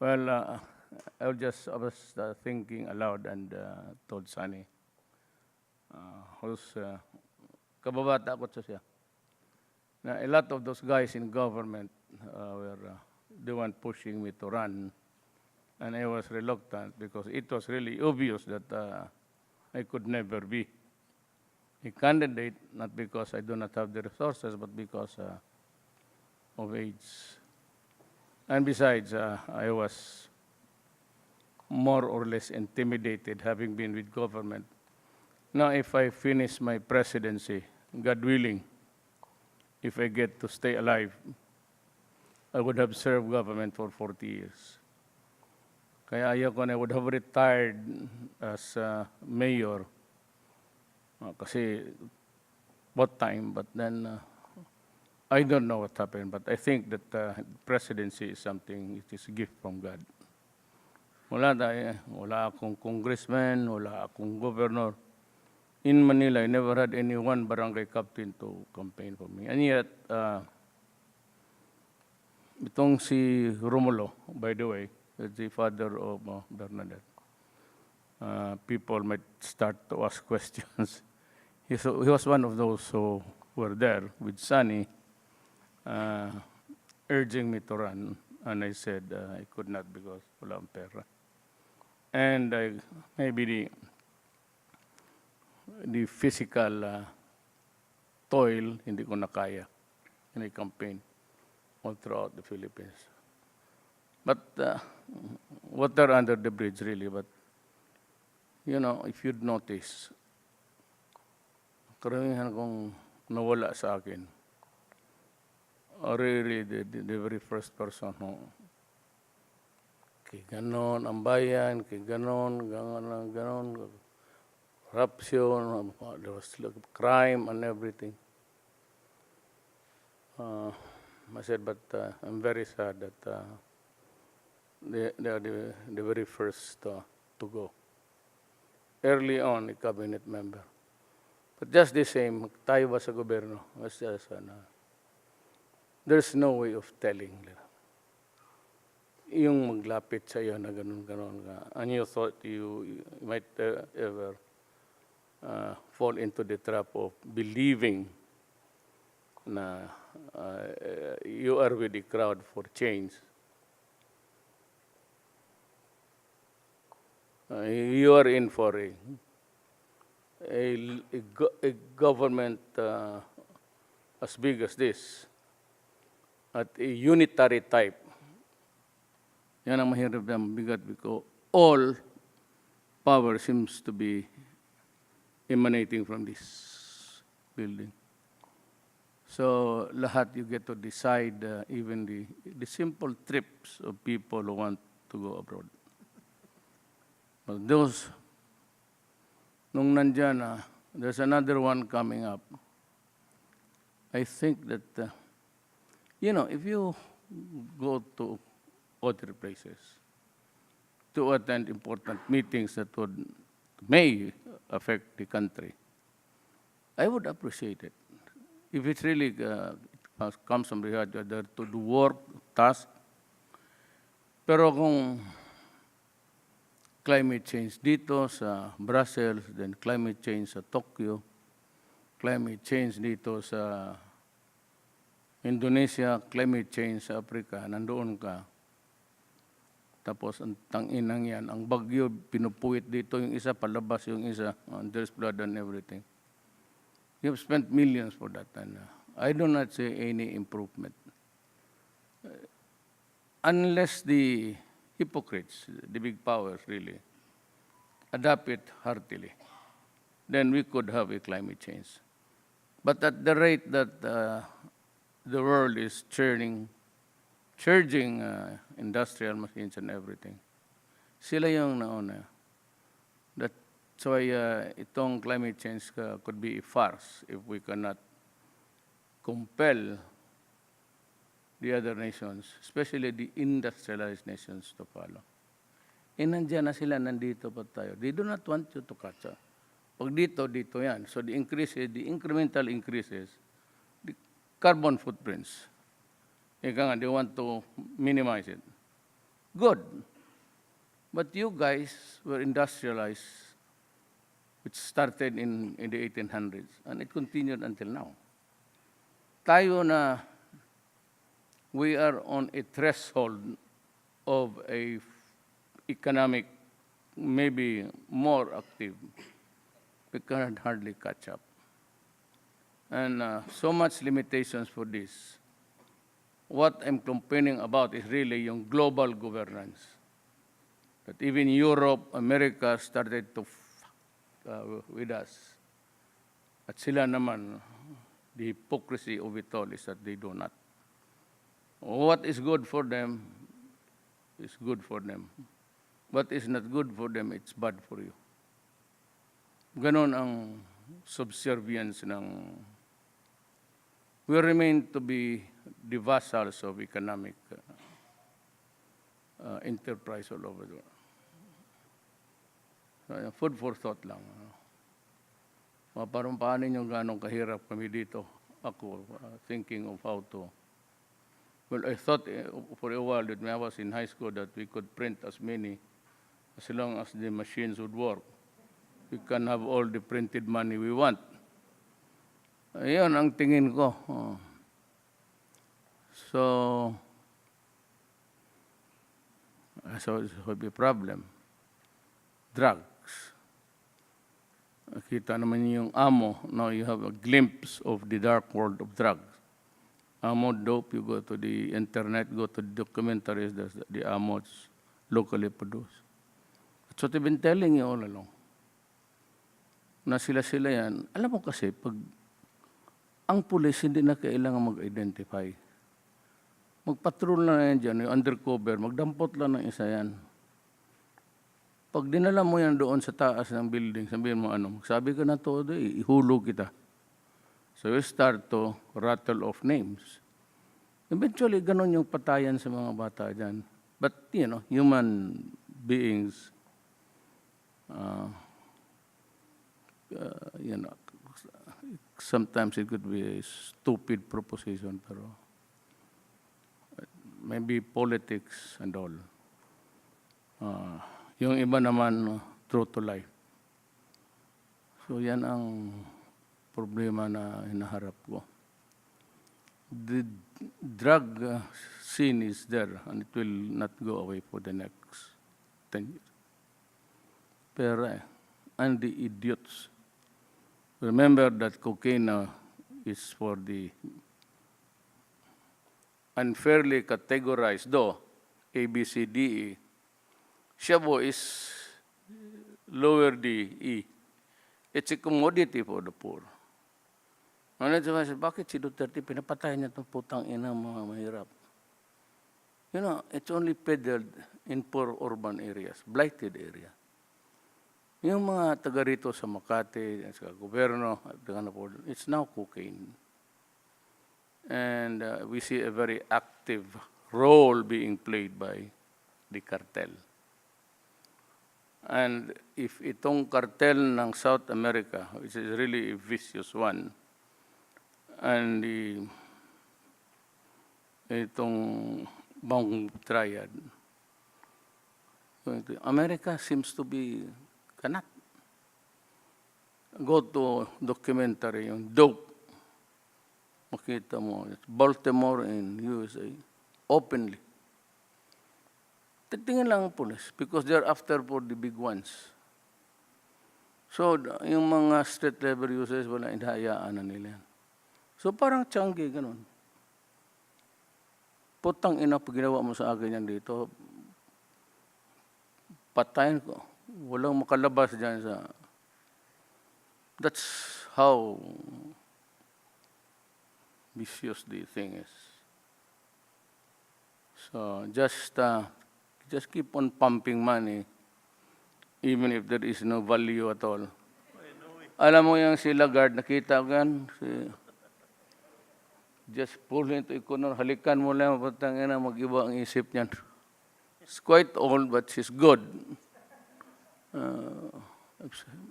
Well, I was thinking aloud and told Sunny, who's kababata ko siya, na a lot of those guys in government were the one pushing me to run, and I was reluctant because it was really obvious that I could never be a candidate, not because I do not have the resources, but because of age. And besides, I was more or less intimidated having been with government. Now, if I finish my presidency, God willing, if I get to stay alive, I would have served government for 40 years. Kaya ayaw ko na, I would have retired as mayor kasi what time, but then I don't know what happened, but I think that presidency is something, it is a gift from God. Wala akong congressman, wala akong governor. In Manila, I never had any one barangay captain to campaign for me. And yet, itong si Romulo, by the way, the father of Bernadette, people might start to ask questions. He was one of those who were there with Sunny, urging me to run, and I said I could not because wala akong pera. And maybe the physical toil, hindi ko na kaya in a campaign all throughout the Philippines. But water under the bridge, really. But, you know, if you'd notice, karamihan kong nawala sa akin. Really, the very first person who, kay ganon ang bayan, kay ganon, corruption, there was crime and everything. I said, but I'm very sad that they are the very first to go. Early on, a cabinet member. But just the same, tayo ba sa gobyerno? There's no way of telling. Yung maglapit sa iyo na ganun-ganun ka. And you thought you might ever fall into the trap of believing na you are with the crowd for change. You are in for a government as big as this, at a unitary type. Yan ang mahirap na mabigat because all power seems to be emanating from this building. So lahat you get to decide, even the simple trips of people who want to go abroad. But those, nung nandyan there's another one coming up. I think that, you know, if you go to other places to attend important meetings that may affect the country, I would appreciate it. If it really comes from the heart, you're there to do work, task. Pero kung climate change dito sa Brussels, then climate change sa Tokyo, climate change dito sa Indonesia, climate change sa Africa, nandoon ka. Tapos ang tanginang yan, ang bagyo, pinupuwit dito, yung isa palabas, yung isa, there's blood and everything. You've spent millions for that, and I do not see any improvement. Unless the hypocrites, the big powers really, adapt it heartily, then we could have a climate change. But at the rate that the world is charging industrial machines and everything, sila yung nauna. That's why itong climate change could be a farce if we cannot compel the other nations, especially the industrialized nations, to follow. Nandiyan na sila, nandito pa tayo. They do not want you to catch up. Pag dito yan. So the incremental increases, the carbon footprints. Ika nga, they want to minimize it. Good. But you guys were industrialized, which started in the 1800s, and it continued until now. Tayo na, we are on a threshold of a economic, maybe more active. We can hardly catch up. And so much limitations for this. What I'm complaining about is really yung global governance. That even Europe, America started to with us. At sila naman, the hypocrisy of it all is that they do not. What is good for them is good for them. What is not good for them, it's bad for you. Ganon ang subservience ng... We remain to be the vassals of economic enterprise all over the world. So, food for thought lang. Parang paano nyo gano'ng kahirap kami dito. Ako, thinking of how to... Well, I thought for a while that when I was in high school that we could print as many as long as the machines would work. We can have all the printed money we want. Ayun ang tingin ko. So it would be a problem. Drugs. Kita naman yung amo. Now you have a glimpse of the dark world of drugs. Amo dope, you go to the internet, go to the documentaries, the amos locally produced. That's what I've been telling you all along. Na sila-sila yan. Alam mo kasi, pag ang pulis hindi na kailangan mag-identify. Magpatrol na yan dyan, yung undercover, magdampot lang ng isa yan. Pag dinala mo yan doon sa taas ng building, sabihin mo ano, sabi ka na todo, ihulog kita. So you start to rattle off names. Eventually, ganun yung patayan sa mga bata dyan. But, you know, human beings, you know, sometimes it could be a stupid proposition, pero maybe politics and all. Yung iba naman, true to life. So yan ang problema na hinaharap ko. The drug scene is there and it will not go away for the next 10 years. Pero, and the idiots. Remember that cocaine is for the unfairly categorized, though, A, B, C, D, E. Shabu is lower D, E. It's a commodity for the poor. Ano sabi, bakit si Duterte pinapatay niya itong putang ina mga mahirap? You know, it's only peddled in poor urban areas, blighted area. Yung mga taga rito sa Makati, sa gobyerno, it's now cocaine. And we see a very active role being played by the cartel. And if itong cartel ng South America, which is really a vicious one, and itong Bang Triad, America seems to be cannot. Go to documentary, yung dope. Makita mo, it's Baltimore in USA, openly. Titingin lang ang police because they're after for the big ones. So, yung mga street level users, wala, hinahayaan na nila yan. So, parang tiyanggi, ganun. Putang ina, pag ginawa mo sa akin yan dito, patayin ko. Walang makalabas dyan sa... That's how vicious the thing is. So, just keep on pumping money, even if there is no value at all. Alam mo yung si Lagarde, nakita ko yan? Just pull into a corner, halikan mo lang, patang ina, mag-iba ang isip niyan. She's quite old, but she's good.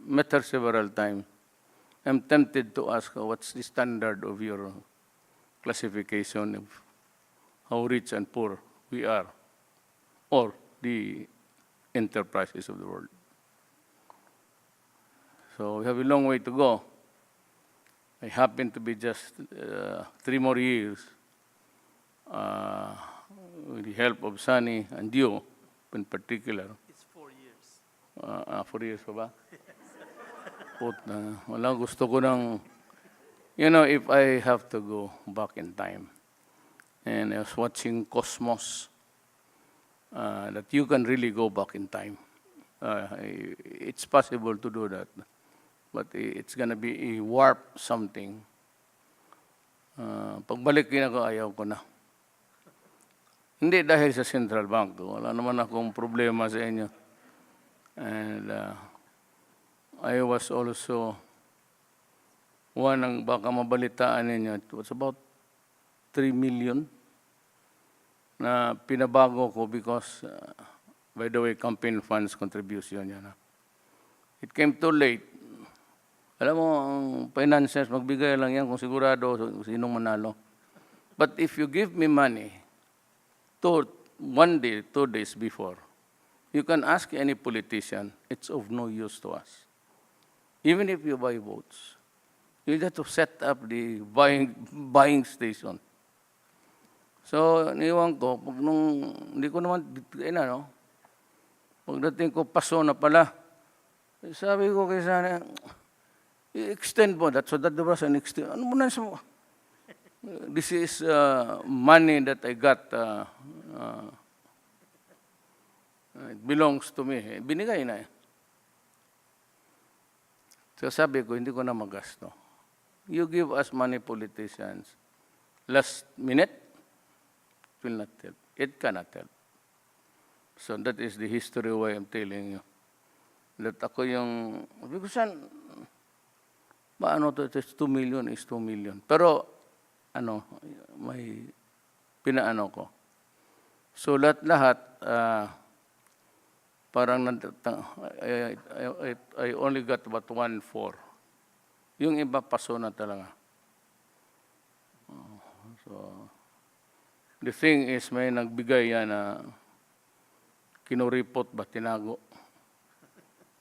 Met her several times. I'm tempted to ask her, what's the standard of your classification of how rich and poor we are? or the enterprises of the world. So we have a long way to go. I happen to be just 3 more years with the help of Sunny and you in particular. It's 4 years. 4 years pa ba? Wala, gusto ko ng, if I have to go back in time, and I was watching Cosmos, that you can really go back in time. It's possible to do that, but it's gonna be a warp something. Pagbalik ko, ayaw ko na. Hindi dahil sa Central Bank. Wala naman akong problema sa inyo. And I was also one ng baka mabalitaan ninyo. It was about 3 million na pinabago ko because, by the way, campaign funds contribution yan. It came too late. Alam mo, ang financiers, magbigay lang yan kung sigurado sinong manalo. But if you give me money, 1 day, 2 days before, you can ask any politician, it's of no use to us. Even if you buy votes, you have to set up the buying station. So, niwan ko, pag hindi ko naman, pagdating ko, paso na pala. Sabi ko kay Sana, i-extend mo that, so that there was an extend. Ano mo na sa this is money that I got, it belongs to me. Binigay na eh. So sabi ko, hindi ko na magasto. You give us money, politicians. Last minute, it will not help. It cannot help. So that is the history why I'm telling you. That ako yung, because to, it's 2 million is 2 million. Pero, may pinaano ko. So lahat, parang I only got about 1/4. Yung iba, paso na talaga. So, the thing is, may nagbigay yan na kinuripot ba, tinago.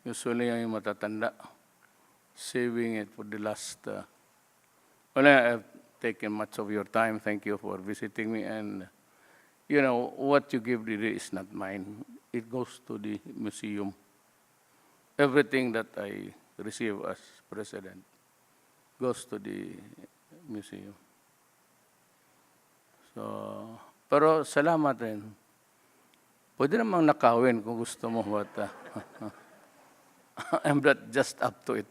Usually yung matatanda. Saving it for the last... well, I've taken much of your time. Thank you for visiting me. And, what you give really is not mine. It goes to the museum. Everything that I receive as president goes to the museum. So, pero salamat rin. Pwede namang nakawin kung gusto mo. But, I'm not just up to it.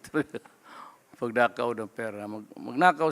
Pag nakaw ng pera, magnakaw